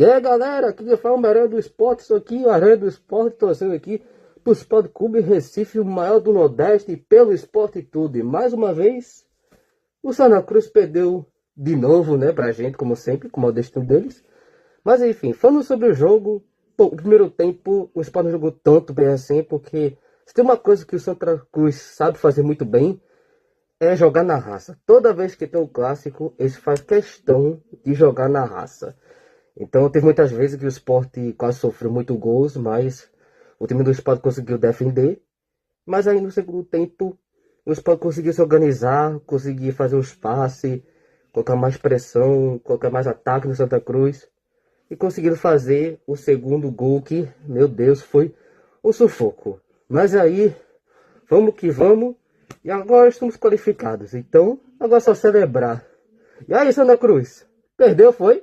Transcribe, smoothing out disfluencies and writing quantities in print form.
E aí galera, aqui que fala o Aranha do Esporte, isso aqui, o Aranha do Esporte, torcendo aqui pro Sport Clube Recife, o maior do Nordeste, pelo esporte e tudo. E mais uma vez, o Santa Cruz perdeu de novo, né, pra gente, como sempre, como é o destino deles. Mas enfim, falando sobre o jogo, pô, o primeiro tempo o Sport não jogou tanto bem assim, porque se tem uma coisa que o Santa Cruz sabe fazer muito bem, é jogar na raça. Toda vez que tem um clássico, eles fazem questão de jogar na raça. Então teve muitas vezes que o Sport quase sofreu muito gols, mas o time do Sport conseguiu defender. Mas aí no segundo tempo o Sport conseguiu se organizar, conseguiu fazer os passes, colocar mais pressão, colocar mais ataque no Santa Cruz. E conseguiram fazer o segundo gol que, meu Deus, foi um sufoco. Mas aí, vamos que vamos. E agora estamos qualificados. Então, agora é só celebrar. E aí, Santa Cruz? Perdeu, foi?